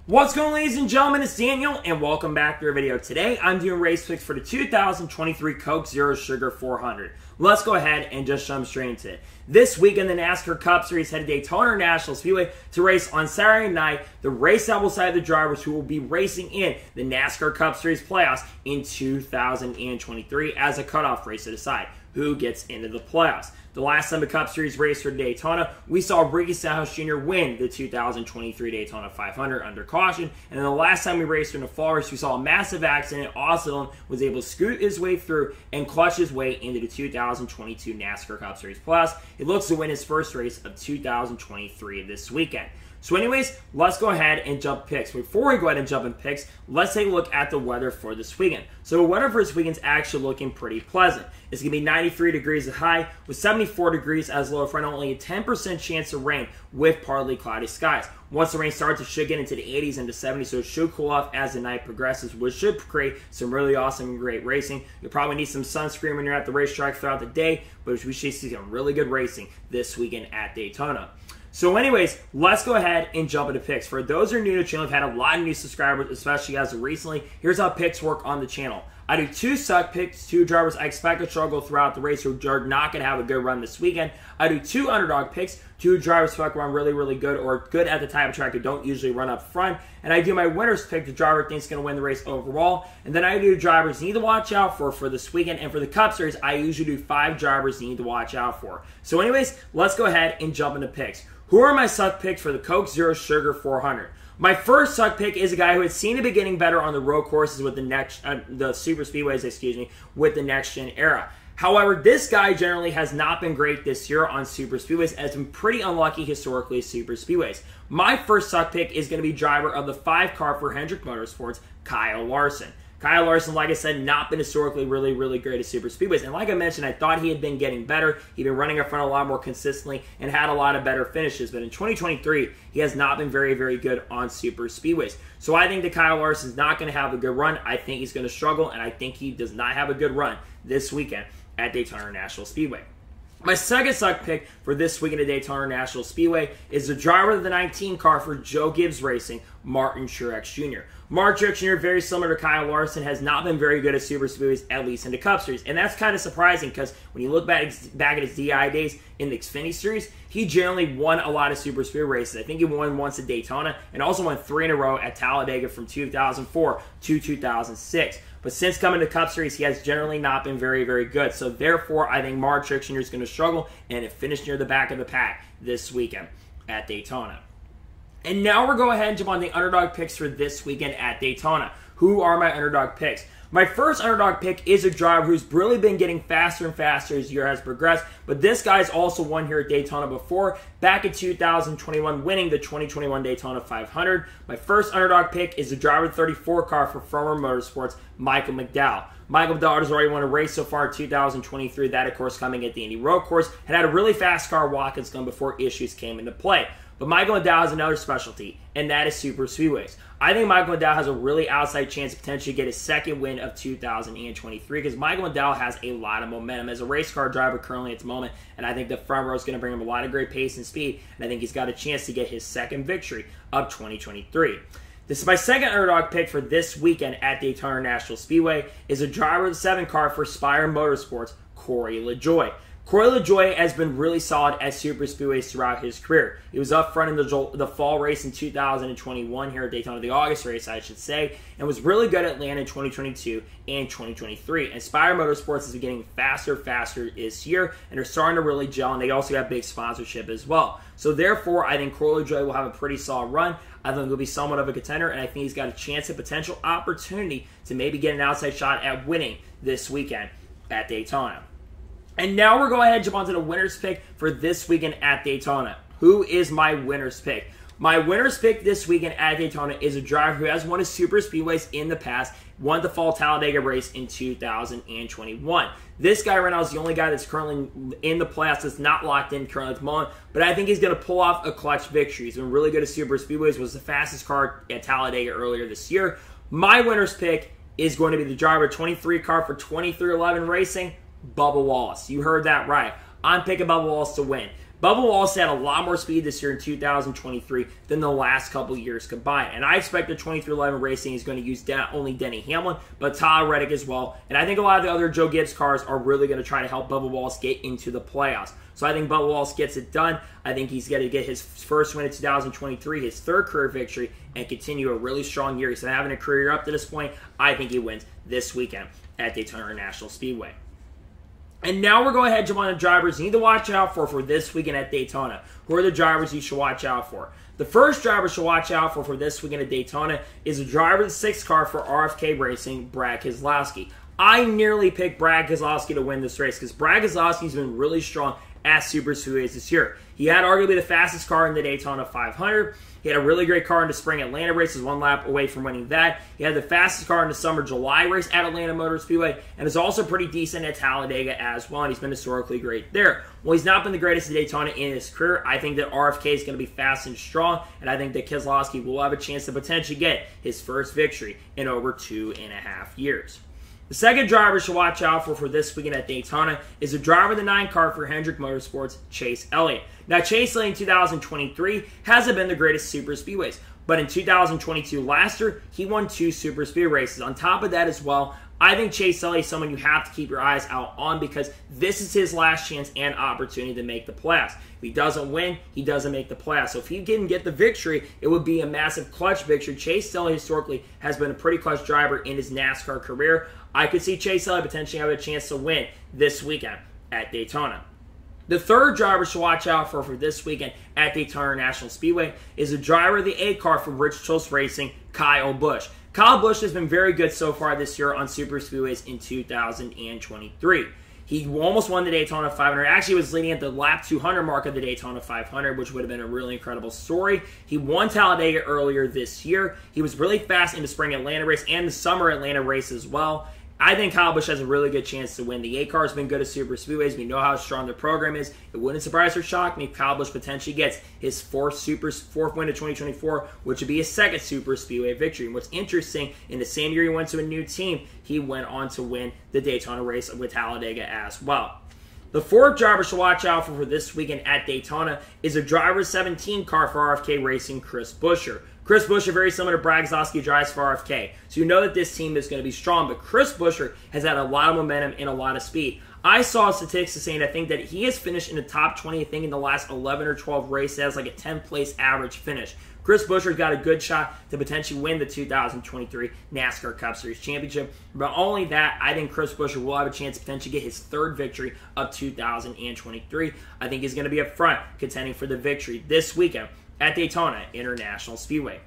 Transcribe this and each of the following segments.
What's going on, ladies and gentlemen? It's Daniel, and welcome back to our video. Today, I'm doing race picks for the 2023 Coke Zero Sugar 400. Let's go ahead and just jump straight into it. This weekend, the NASCAR Cup Series headed to Daytona International Speedway to race on Saturday night. The race that will decide the drivers who will be racing in the NASCAR Cup Series playoffs in 2023 as a cutoff race to decide who gets into the playoffs. The last time the Cup Series raced for Daytona, we saw Ricky Stenhouse Jr. win the 2023 Daytona 500 under caution. And then the last time we raced in the fall race, we saw a massive accident. Austin was able to scoot his way through and clutch his way into the 2022 NASCAR Cup Series Plus. He looks to win his first race of 2023 this weekend. So anyways, let's go ahead and jump picks. Before we go ahead and jump in picks, let's take a look at the weather for this weekend. So the weather for this weekend is actually looking pretty pleasant. It's going to be 93 degrees at high with 74 degrees as low front, only a 10% chance of rain with partly cloudy skies. Once the rain starts, it should get into the 80s and the 70s, so it should cool off as the night progresses, which should create some really awesome and great racing. You'll probably need some sunscreen when you're at the racetrack throughout the day, but we should see some really good racing this weekend at Daytona. So anyways, let's go ahead and jump into picks. For those who are new to the channel, I've had a lot of new subscribers, especially as of recently. Here's how picks work on the channel. I do 2 suck picks, 2 drivers I expect to struggle throughout the race who are not going to have a good run this weekend. I do 2 underdog picks, 2 drivers who run really, really good or good at the type of track that don't usually run up front. And I do my winner's pick, the driver thinks going to win the race overall. And then I do drivers you need to watch out for this weekend. And for the Cup Series, I usually do 5 drivers you need to watch out for. So anyways, let's go ahead and jump into picks. Who are my suck picks for the Coke Zero Sugar 400? My first suck pick is a guy who had seen to be getting better on the road courses with the super speedways, with the next gen era. However, this guy generally has not been great this year on super speedways, has been pretty unlucky historically at super speedways. My first suck pick is going to be driver of the 5 car for Hendrick Motorsports, Kyle Larson. Kyle Larson, like I said, not been historically really, really great at super speedways. And like I mentioned, I thought he had been getting better. He'd been running up front a lot more consistently and had a lot of better finishes. But in 2023, he has not been very, very good on super speedways. So I think that Kyle Larson's not going to have a good run. I think he's going to struggle, and I think he does not have a good run this weekend at Daytona International Speedway. My second suck pick for this weekend at Daytona International Speedway is the driver of the 19 car for Joe Gibbs Racing, Martin Truex Jr. Martin Truex Jr., very similar to Kyle Larson, has not been very good at super speedways, at least in the Cup Series. And that's kind of surprising because when you look back at his DI days in the Xfinity Series, he generally won a lot of super speedway races. I think he won once at Daytona and also won 3 in a row at Talladega from 2004 to 2006. But since coming to the Cup Series, he has generally not been very, very good. So therefore, I think Martin Truex Jr. is going to struggle and finish near the back of the pack this weekend at Daytona. And now we're going ahead and jump on the underdog picks for this weekend at Daytona. Who are my underdog picks? My first underdog pick is a driver who's really been getting faster and faster as the year has progressed, but this guy's also won here at Daytona before, back in 2021, winning the 2021 Daytona 500. My first underdog pick is the driver 34 car for Farmer Motorsports, Michael McDowell. Michael McDowell has already won a race so far in 2023, that of course coming at the Indy Road Course, had a really fast car Watkins Glen before issues came into play. But Michael McDowell has another specialty, and that is super speedways. I think Michael McDowell has a really outside chance to potentially get his second win of 2023 because Michael McDowell has a lot of momentum as a race car driver currently at the moment, and I think the front row is going to bring him a lot of great pace and speed, and I think he's got a chance to get his second victory of 2023. This is my second underdog pick for this weekend at Daytona International Speedway is a driver of the 7 car for Spire Motorsports, Corey LaJoie. Corey LaJoie has been really solid at super speedways throughout his career. He was up front in the fall race in 2021 here at Daytona, the August race, I should say, and was really good at Atlanta in 2022 and 2023. And Spire Motorsports is getting faster this year, and they're starting to really gel, and they also got big sponsorship as well. So therefore, I think Corey LaJoie will have a pretty solid run. I think he'll be somewhat of a contender, and I think he's got a chance, a potential opportunity to maybe get an outside shot at winning this weekend at Daytona. And now we're going ahead and jump onto the winner's pick for this weekend at Daytona. Who is my winner's pick? My winner's pick this weekend at Daytona is a driver who has won a super speedways in the past, won the fall Talladega race in 2021. This guy right now is the only guy that's currently in the playoffs that's not locked in currently at the moment, but I think he's going to pull off a clutch victory. He's been really good at super speedways, was the fastest car at Talladega earlier this year. My winner's pick is going to be the driver 23 car for 2311 Racing, Bubba Wallace. You heard that right. I'm picking Bubba Wallace to win. Bubba Wallace had a lot more speed this year in 2023 than the last couple years combined. And I expect the 2311 Racing is going to use not only Denny Hamlin, but Tyler Reddick as well. And I think a lot of the other Joe Gibbs cars are really going to try to help Bubba Wallace get into the playoffs. So I think Bubba Wallace gets it done. I think he's going to get his first win in 2023, his third career victory, and continue a really strong year. He's been having a career year up to this point. I think he wins this weekend at Daytona International Speedway. And now we're going ahead and jump on the drivers you need to watch out for this weekend at Daytona. Who are the drivers you should watch out for? The first driver you should watch out for this weekend at Daytona is the driver of the 6th car for RFK Racing, Brad Keselowski. I nearly picked Brad Keselowski to win this race because Brad Keselowski's been really strong at Super Speedways this year. He had arguably the fastest car in the Daytona 500. He had a really great car in the spring Atlanta race, is one lap away from winning that. He had the fastest car in the summer July race at Atlanta Motor Speedway, and is also pretty decent at Talladega as well, and he's been historically great there. Well, he's not been the greatest at Daytona in his career. I think that RFK is going to be fast and strong, and I think that Keselowski will have a chance to potentially get his first victory in over 2.5 years. The second driver you should watch out for this weekend at Daytona is the driver of the 9 car for Hendrick Motorsports, Chase Elliott. Now, Chase Elliott in 2023 hasn't been the greatest super speedways, but in 2022 last year, he won 2 super speed races. On top of that as well, I think Chase Elliott is someone you have to keep your eyes out on because this is his last chance and opportunity to make the playoffs. If he doesn't win, he doesn't make the playoffs. So if he can get the victory, it would be a massive clutch victory. Chase Elliott historically has been a pretty clutch driver in his NASCAR career. I could see Chase Elliott potentially have a chance to win this weekend at Daytona. The third driver to watch out for this weekend at Daytona International Speedway is the driver of the 8 car from Rich Choice Racing, Kyle Busch. Kyle Busch has been very good so far this year on super speedways in 2023. He almost won the Daytona 500. Actually, was leading at the lap 200 mark of the Daytona 500, which would have been a really incredible story. He won Talladega earlier this year. He was really fast in the spring Atlanta race and the summer Atlanta race as well. I think Kyle Busch has a really good chance to win. The 8 car has been good at super speedways. We know how strong the program is. It wouldn't surprise or shock me if Kyle Busch potentially gets his fourth win of 2024, which would be his second super speedway victory. And what's interesting, in the same year he went to a new team, he went on to win the Daytona race with Talladega as well. The fourth driver to watch out for this weekend at Daytona is a driver 17 car for RFK Racing, Chris Buescher. Chris Buescher, very similar to Brad Keselowski, drives for RFK. So you know that this team is going to be strong, but Chris Buescher has had a lot of momentum and a lot of speed. I saw statistics saying I think that he has finished in the top 20, I think, in the last 11 or 12 races. That's like a 10th place average finish. Chris Buescher's got a good shot to potentially win the 2023 NASCAR Cup Series Championship. But only that, I think Chris Buescher will have a chance to potentially get his third victory of 2023. I think he's going to be up front contending for the victory this weekend at Daytona International Speedway.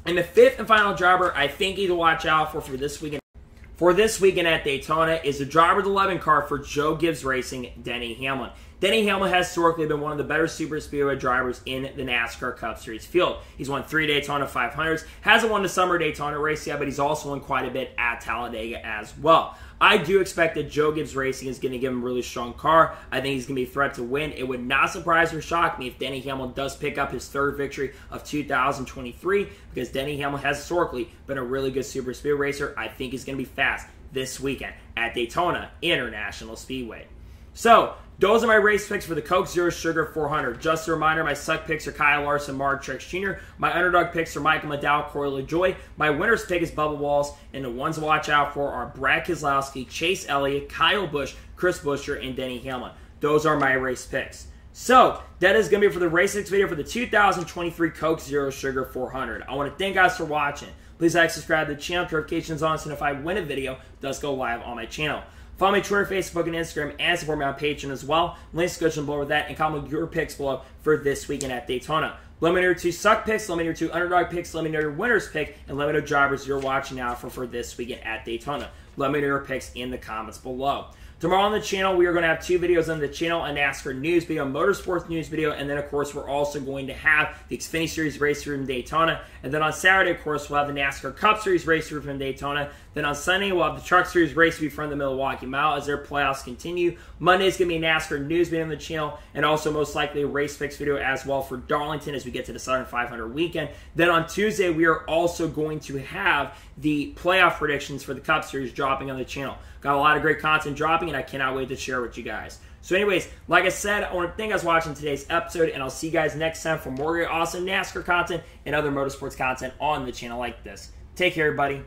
And the fifth and final driver I think you need to watch out for this weekend at Daytona is the driver of the 11 car for Joe Gibbs Racing, Denny Hamlin. Denny Hamlin has historically been one of the better super speedway drivers in the NASCAR Cup Series field. He's won 3 Daytona 500s, hasn't won the summer Daytona race yet, but he's also won quite a bit at Talladega as well. I do expect that Joe Gibbs Racing is going to give him a really strong car. I think he's going to be a threat to win. It would not surprise or shock me if Denny Hamlin does pick up his third victory of 2023 because Denny Hamlin has historically been a really good super speed racer. I think he's going to be fast this weekend at Daytona International Speedway. So, those are my race picks for the Coke Zero Sugar 400. Just a reminder, my suck picks are Kyle Larson, Mark Truex Jr. My underdog picks are Michael McDowell, Corey LaJoie. My winner's pick is Bubba Wallace. And the ones to watch out for are Brad Keselowski, Chase Elliott, Kyle Busch, Chris Buescher, and Denny Hamlin. Those are my race picks. So, that is going to be it for the race picks video for the 2023 Coke Zero Sugar 400. I want to thank you guys for watching. Please like, subscribe to the channel, notifications on, so if I win a video, it does go live on my channel. Follow me on Twitter, Facebook, and Instagram, and support me on Patreon as well. Links description below with that, and comment your picks below for this weekend at Daytona. Let me know your 2 suck picks, let me know your 2 underdog picks, let me know your winner's pick, and let me know drivers you're watching out for this weekend at Daytona. Let me know your picks in the comments below. Tomorrow on the channel, we are going to have 2 videos on the channel, a NASCAR news video, a motorsports news video, and then, of course, we're also going to have the Xfinity Series race from Daytona. And then on Saturday, of course, we'll have the NASCAR Cup Series race from Daytona. Then on Sunday, we'll have the Truck Series race from the Milwaukee Mile as their playoffs continue. Monday is going to be a NASCAR news video on the channel, and also most likely a race fix video as well for Darlington as we get to the Southern 500 weekend. Then on Tuesday, we are also going to have the playoff predictions for the Cup Series dropping on the channel. Got a lot of great content dropping, and I cannot wait to share with you guys. So anyways, like I said, I want to thank you guys for watching today's episode, and I'll see you guys next time for more awesome NASCAR content and other motorsports content on the channel like this. Take care, everybody.